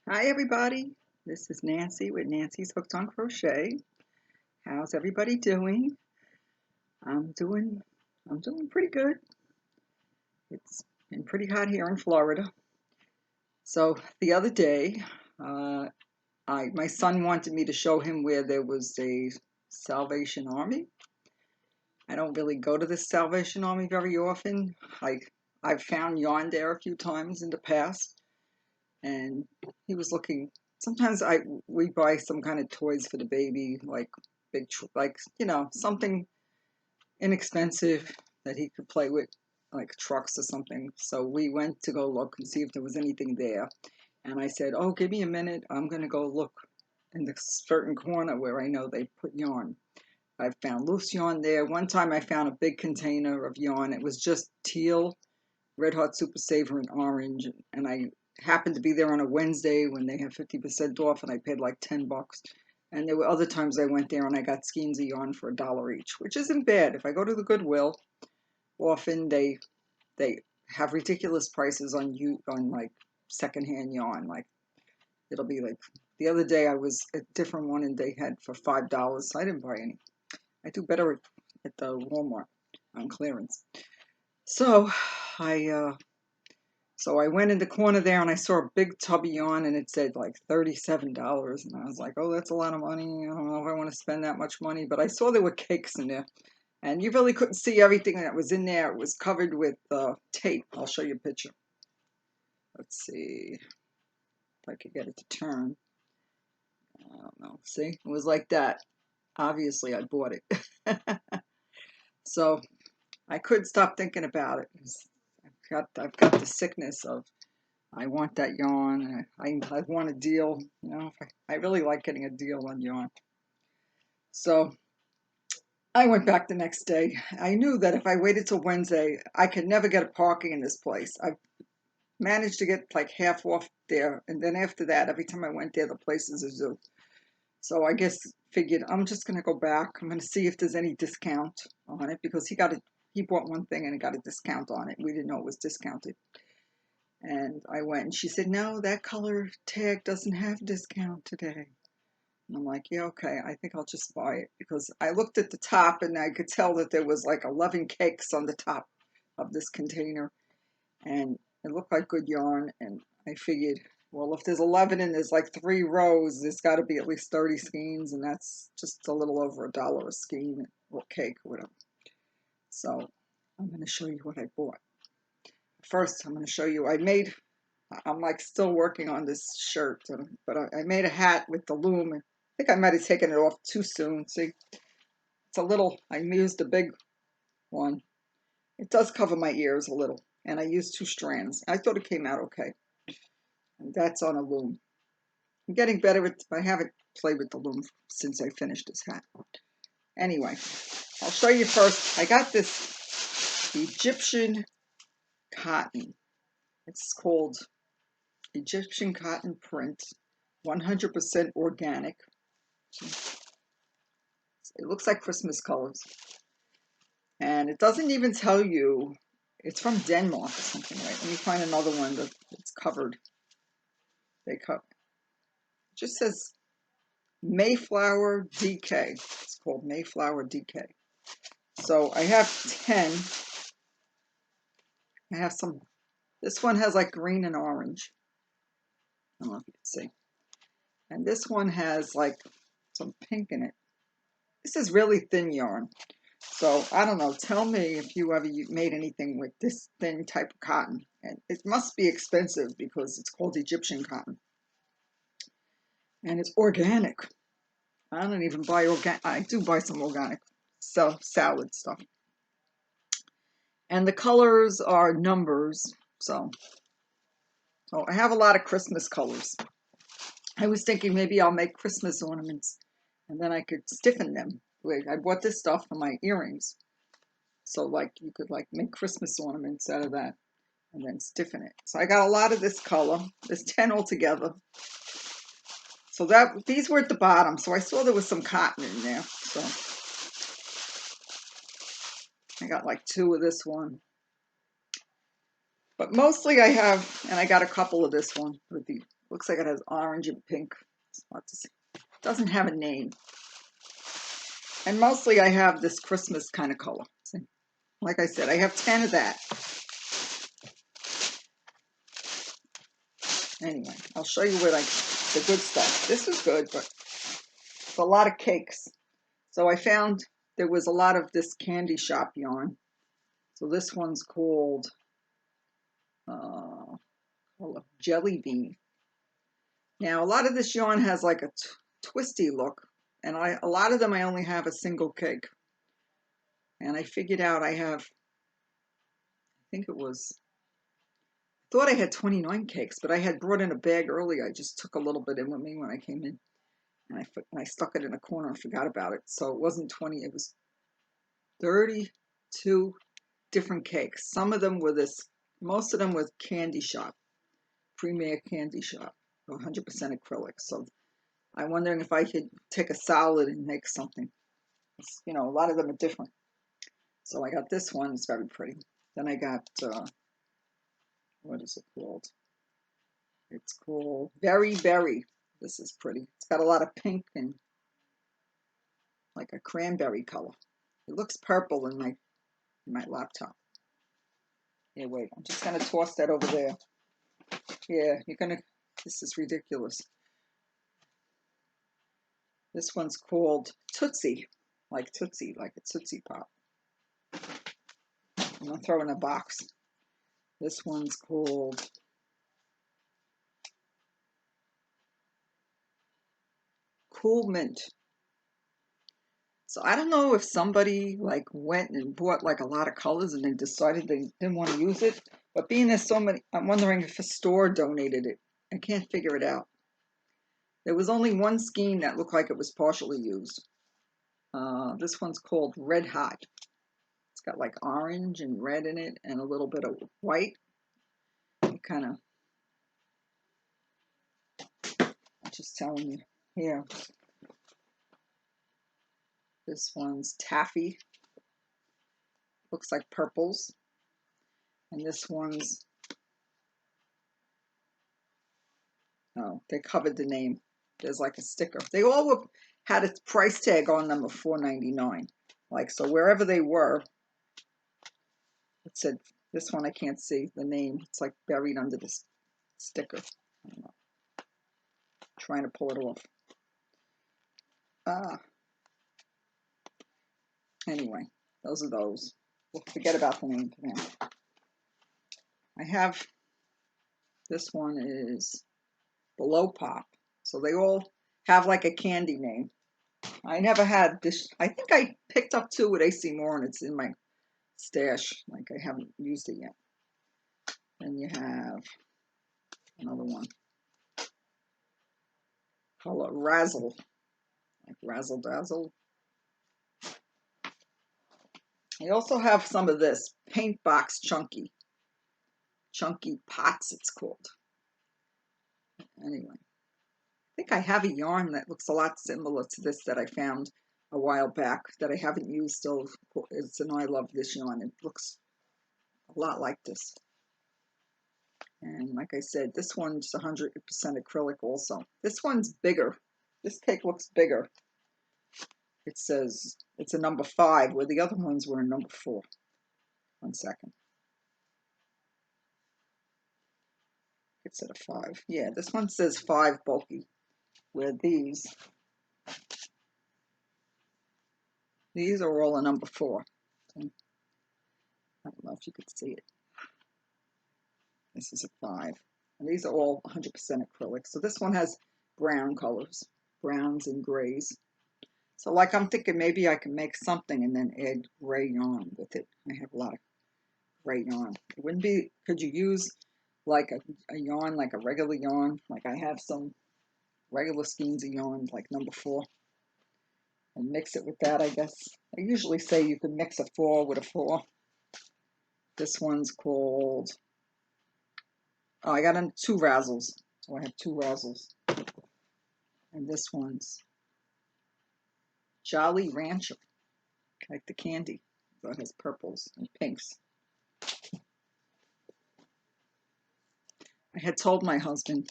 Hi everybody, this is Nancy with Nancy's Hooked on Crochet. How's everybody doing? I'm doing I'm doing pretty good. It's been pretty hot here in Florida. So the other day, uh, my son wanted me to show him where there was a Salvation Army. I don't really go to the Salvation Army very often. I've found yarn there a few times in the past, and he was looking. Sometimes we buy some kind of toys for the baby, like like something inexpensive that he could play with, like trucks or something. So we went to go look and see if there was anything there. And I said, "Oh, give me a minute. I'm gonna go look in the certain corner where I know they put yarn." I found loose yarn there. One time I found a big container of yarn. It was just teal, Red Hot Super Saver, and orange. And I happened to be there on a Wednesday when they had 50% off, and I paid like $10. And there were other times I went there and I got skeins of yarn for $1 each, which isn't bad. If I go to the Goodwill, often they have ridiculous prices on like secondhand yarn. Like it'll be like the other day I was at a different one and they had for $5. So I didn't buy any. I do better at the Walmart on clearance. So I uh, So I went in the corner there and I saw a big tub of yarn and it said like $37. And I was like, oh, that's a lot of money. I don't know if I want to spend that much money. But I saw there were cakes in there. And you really couldn't see everything that was in there. It was covered with tape. I'll show you a picture. Let's see if I could get it to turn. I don't know. See, it was like that. Obviously, I bought it. So I couldn't stop thinking about it. I've got the sickness of I want that yarn. I want a deal. I really like getting a deal on yarn. So I went back the next day. I knew that if I waited till Wednesday, I could never get a parking in this place. I managed to get like half off there, and then after that, every time I went there, the place is a zoo. So I guess figured I'm just gonna go back. I'm gonna see if there's any discount on it because he bought one thing and it got a discount on it. We didn't know it was discounted. And I went and she said, no, that color tag doesn't have discount today. And I'm like, yeah, okay, I think I'll just buy it because I looked at the top and I could tell that there was like 11 cakes on the top of this container and it looked like good yarn. And I figured, well, if there's 11 and there's like 3 rows, there's got to be at least 30 skeins and that's just a little over $1 a skein or cake or whatever. So I'm going to show you what I bought. First, I'm going to show you, I'm like still working on this shirt, but I made a hat with the loom. I think I might have taken it off too soon. See, it's a little, I used a big one. It does cover my ears a little, and I used 2 strands. I thought it came out okay. And that's on a loom. I'm getting better at, I haven't played with the loom since I finished this hat. Anyway, I'll show you first. I got this Egyptian cotton. It's called Egyptian cotton print, 100% organic. It looks like Christmas colors. And it doesn't even tell you, it's from Denmark or something, right? Let me find another one that's covered. It just says Mayflower DK. It's called Mayflower DK. So I have 10. I have some, this one has like green and orange. I don't know if you can see. And this one has like some pink in it. This is really thin yarn. So I don't know. Tell me if you ever made anything with this thin type of cotton. And it must be expensive because it's called Egyptian cotton. And it's organic. I don't even buy organic. I do buy some organic salad stuff. And the colors are numbers. So I have a lot of Christmas colors. I was thinking maybe I'll make Christmas ornaments and then I could stiffen them. Wait, I bought this stuff for my earrings. So like you could like make Christmas ornaments out of that and then stiffen it. So I got a lot of this color. There's 10 altogether. So these were at the bottom. So I saw there was some cotton in there. So I got like 2 of this one. But mostly I have, and I got a couple of this one with the Looks like it has orange and pink. It's hard to see. It doesn't have a name. And mostly I have this Christmas kind of color. See? Like I said, I have 10 of that. Anyway, I'll show you what the good stuff. This is good, but it's a lot of cakes. So I found there was a lot of this candy shop yarn. So this one's called Jelly Bean. Now, a lot of this yarn has like a twisty look, and a lot of them I only have a single cake. And I figured out I have, I think it was, I thought I had 29 cakes, but I had brought in a bag earlier. I just took a little bit in with me when I came in, and I stuck it in a corner and forgot about it. So it wasn't 20, it was 32 different cakes. Some of them were most of them were candy shop, Premier Candy Shop, 100% acrylic. So I'm wondering if I could take a solid and make something. You know, a lot of them are different. So I got this one, it's very pretty. Then I got, what is it called? It's called Very Berry. This is pretty. It's got a lot of pink and like a cranberry color. It looks purple in my laptop. Yeah, wait, I'm just gonna toss that over there. Yeah, this is ridiculous. This one's called Tootsie, like a Tootsie Pop. I'm gonna throw in a box. This one's called Cool Mint. So I don't know if somebody like went and bought like a lot of colors and they decided they didn't want to use it. But being there's so many, I'm wondering if a store donated it. I can't figure it out. There was only one skein that looked like it was partially used. This one's called Red Hot. It's got like orange and red in it and a little bit of white. It kind of, I'm just telling you. Here. This one's Taffy. Looks like purples. And this one's, oh, they covered the name. There's like a sticker. They all had a price tag on them of $4.99. Like, so wherever they were, it said, this one I can't see the name. It's like buried under this sticker. I don't know. Trying to pull it off. Anyway, those are those. We'll forget about the name for now. I have, this one is Below Pop. So they all have like a candy name. I never had this. I think I picked up 2 with AC Moore and it's in my stash. Like I haven't used it yet. Then you have another one. Color Razzle. Like Razzle Dazzle. I also have some of this Paintbox Chunky. Chunky Pots it's called. Anyway. I think I have a yarn that looks a lot similar to this that I found a while back that I haven't used still. And I love this yarn. It looks a lot like this. And like I said, this one's 100% acrylic also. This one's bigger. This cake looks bigger. It says it's a number 5 where the other ones were a number 4. 1 second. It's at a 5. Yeah, this one says 5 bulky. Where these are all a number 4. I don't know if you could see it. This is a 5. And these are all 100% acrylic. So this one has brown colors, browns and grays. So like I'm thinking maybe I can make something and then add gray yarn with it. I have a lot of gray yarn. It wouldn't be, could you use like a yarn, like a regular yarn? Like I have some regular skeins of yarn, like number 4. And mix it with that, I guess. I usually say you can mix a 4 with a 4. This one's called, oh, I got 2 razzles. So I have 2 razzles. And this one's Jolly Rancher, like the candy. So it has purples and pinks. I had told my husband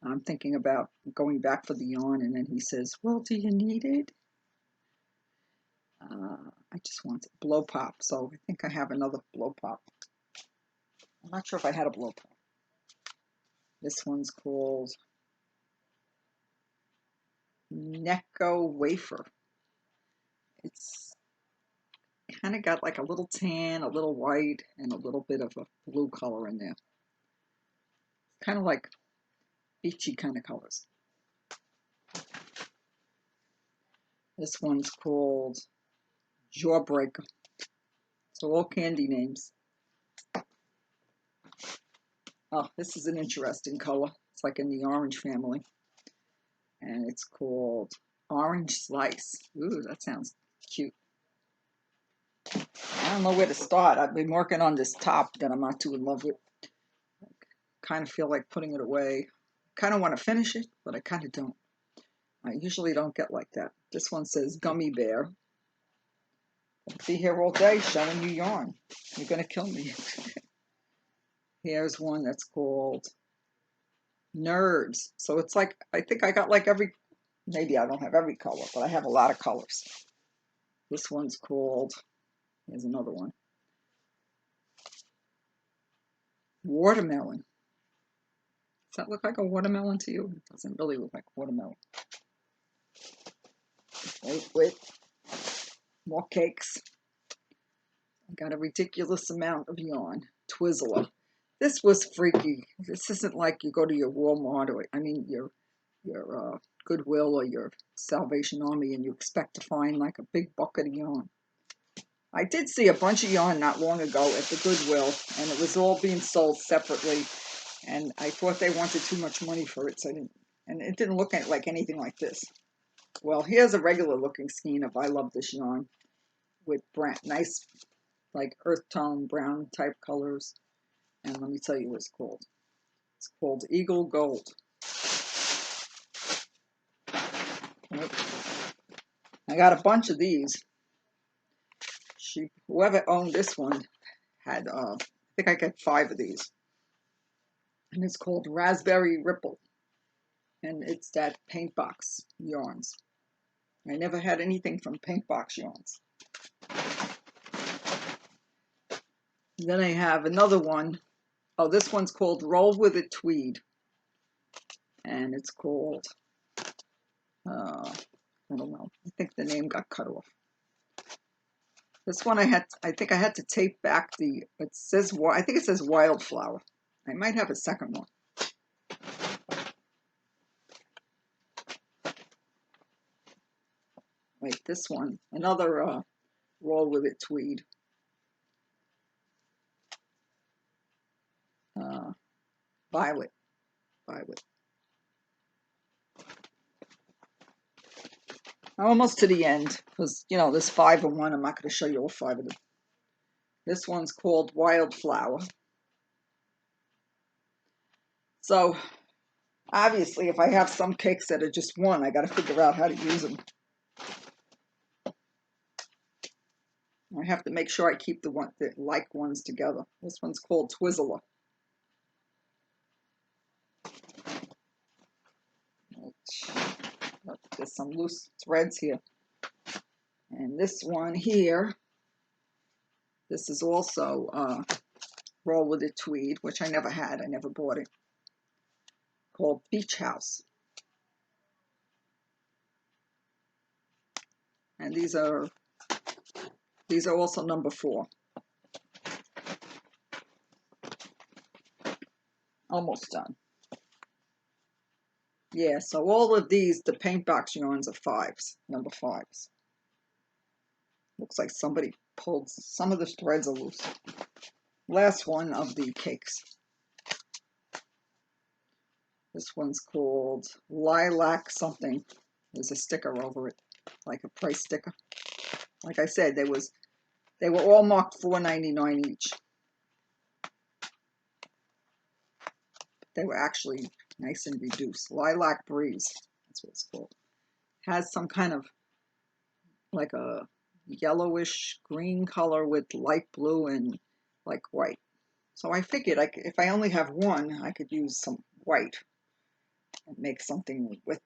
I'm thinking about going back for the yarn, and then he says, well, do you need it? I just want a blow pop, so I think I have another blow pop. I'm not sure if I had a blow pop. This one's called Necco Wafer. It's kind of got like a little tan, a little white, and a little bit of a blue color in there. Kind of like beachy kind of colors. This one's called Jawbreaker. So all candy names. Oh, this is an interesting color. It's like in the orange family. And it's called Orange Slice. Ooh, that sounds cute. I don't know where to start. I've been working on this top that I'm not too in love with. I kind of feel like putting it away. Kind of want to finish it, but I kind of don't. I usually don't get like that. This one says Gummy Bear. I'll be here all day showing you yarn. You're going to kill me. Here's one that's called Nerds. So it's like, I think I got like every, maybe I don't have every color, but I have a lot of colors. This one's called, here's another one, Watermelon. Does that look like a watermelon to you? It doesn't really look like watermelon. Wait. More cakes. I got a ridiculous amount of yarn. Twizzler. This was freaky. This isn't like you go to your Walmart or, I mean, your Goodwill or your Salvation Army and you expect to find like a big bucket of yarn. I did see a bunch of yarn not long ago at the Goodwill, and it was all being sold separately, and I thought they wanted too much money for it, so I didn't, and it didn't look like anything like this. Well, here's a regular looking skein of I Love This Yarn with nice like earth tone brown type colors, and let me tell you what it's called. It's called Eagle Gold. I got a bunch of these. Whoever owned this one had, I think I got 5 of these. And it's called Raspberry Ripple. And it's that Paintbox yarns. I never had anything from Paintbox yarns. Then I have another one. Oh, this one's called Roll With It Tweed. And it's called, I don't know. I think the name got cut off. This one I think I had to tape back the, it says, I think it says Wildflower. I might have a second one. Wait, this one, another Roll With It Tweed. Violet. Almost to the end, because, you know, there's 5 in one. I'm not going to show you all 5 of them. This one's called Wildflower. So, obviously, if I have some cakes that are just one, I got to figure out how to use them. I have to make sure I keep the like ones together. This one's called Twizzler. There's some loose threads here. And this one here, this is also Roll With It Tweed, which I never had. I never bought it. Called Beach House. And these are also number 4. Almost done. Yeah, so all of these, the Paintbox yarns are 5s, number 5s. Looks like somebody pulled, some of the threads are loose. Last one of the cakes. This one's called Lilac something. There's a sticker over it, like a price sticker. Like I said, they were all marked $4.99 each. They were actually nice and reduced. Lilac Breeze, that's what it's called. Has some kind of like a yellowish green color with light blue and like white. So I figured if I only have one, I could use some white. make something with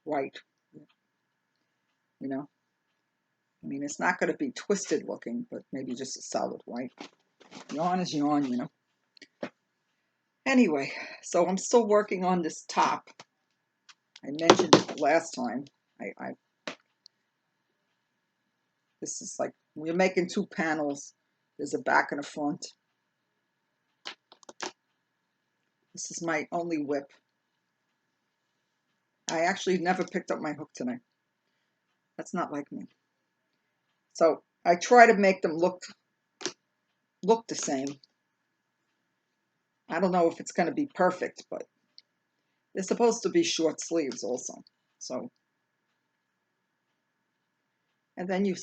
white, you know. I mean, it's not going to be twisted looking, but maybe just a solid white. Yarn is yarn, you know. Anyway, so I'm still working on this top. I mentioned it last time. This is like, we're making 2 panels. There's a back and a front. This is my only WIP. I actually never picked up my hook tonight. That's not like me. So I try to make them look the same. I don't know if it's going to be perfect, but they're supposed to be short sleeves also. So, and then you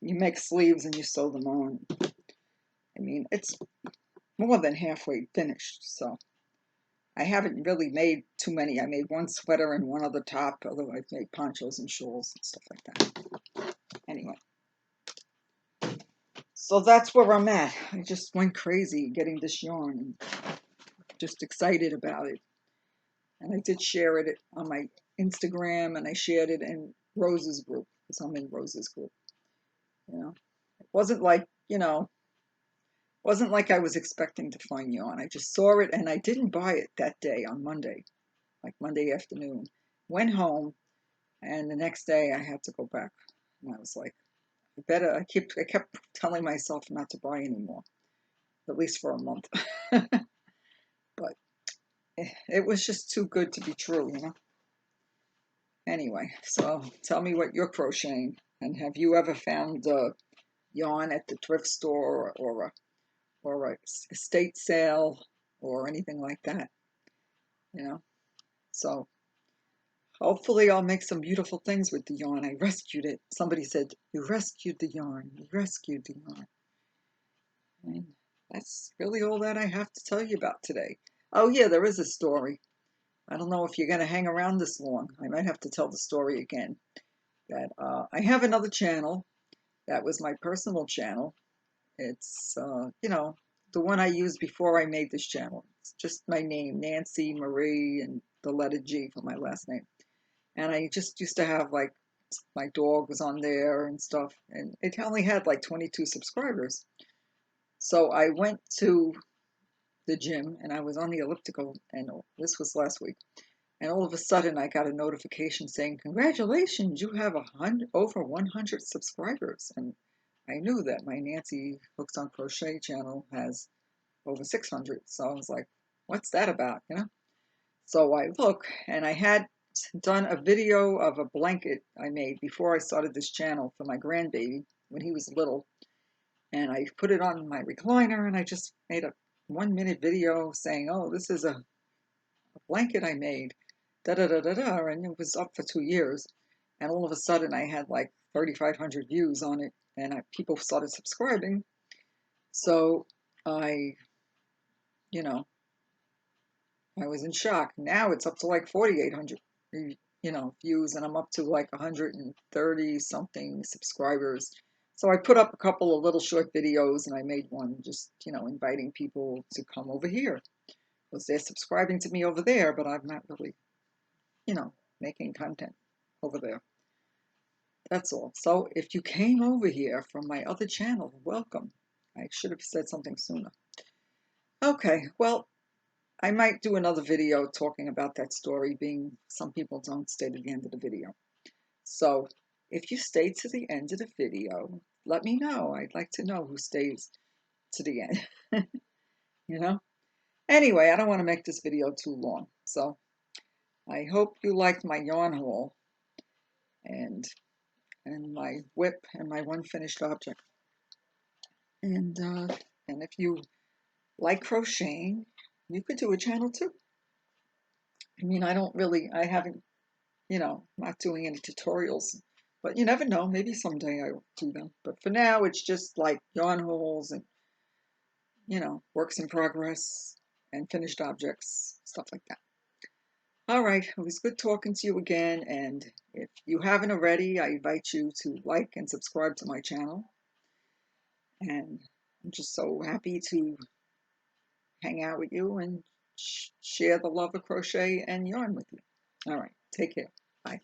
make sleeves and you sew them on. I mean, it's more than halfway finished, so I haven't really made too many. I made 1 sweater and 1 other top, although I've made ponchos and shawls and stuff like that. Anyway, so that's where I'm at. I just went crazy getting this yarn and just excited about it. And I did share it on my Instagram, and I shared it in Rose's group, because I'm in Rose's group. You know, it wasn't like, wasn't like I was expecting to find yarn. I just saw it, and I didn't buy it that day on Monday, like Monday afternoon. Went home, and the next day I had to go back. And I was like, I kept telling myself not to buy anymore, at least for a month. But it was just too good to be true, you know. Anyway, so tell me what you're crocheting, and have you ever found yarn at the thrift store or a estate sale or anything like that, you know? So hopefully I'll make some beautiful things with the yarn. I rescued it. Somebody said, you rescued the yarn. You rescued the yarn. And that's really all that I have to tell you about today. Oh yeah, there is a story. I don't know if you're going to hang around this long. I might have to tell the story again. That I have another channel. That was my personal channel. It's, the one I used before I made this channel. It's just my name, Nancy Marie, and the letter G for my last name. And I just used to have, like, my dog was on there and stuff. And it only had like 22 subscribers. So I went to the gym and I was on the elliptical, and this was last week. And all of a sudden I got a notification saying, congratulations, you have over 100 subscribers. And I knew that my Nancy Hooks on Crochet channel has over 600. So I was like, what's that about, you know? So I look, and I had done a video of a blanket I made before I started this channel for my grandbaby when he was little. And I put it on my recliner, and I just made a 1-minute video saying, oh, this is a blanket I made, da da da da da, and it was up for 2 years. And all of a sudden I had like 3,500 views on it, and people started subscribing. So I, you know, I was in shock. Now it's up to like 4,800, views, and I'm up to like 130 something subscribers. So I put up a couple of little short videos, and I made one just, inviting people to come over here, because they're subscribing to me over there, but I'm not really, making content over there. That's all. So if you came over here from my other channel, welcome. I should have said something sooner. Okay, well, I might do another video talking about that story, being some people don't stay to the end of the video. So if you stay to the end of the video, let me know. I'd like to know who stays to the end. Anyway, I don't want to make this video too long. So I hope you liked my yarn haul and my WIP and my one finished object. And if you like crocheting, you could do a channel too. I mean, I haven't, not doing any tutorials, but you never know. Maybe someday I will do them. But for now, it's just like yarn hauls and, works in progress and finished objects, stuff like that. All right, it was good talking to you again. And if you haven't already, I invite you to like and subscribe to my channel. And I'm just so happy to hang out with you and share the love of crochet and yarn with you. All right, take care. Bye.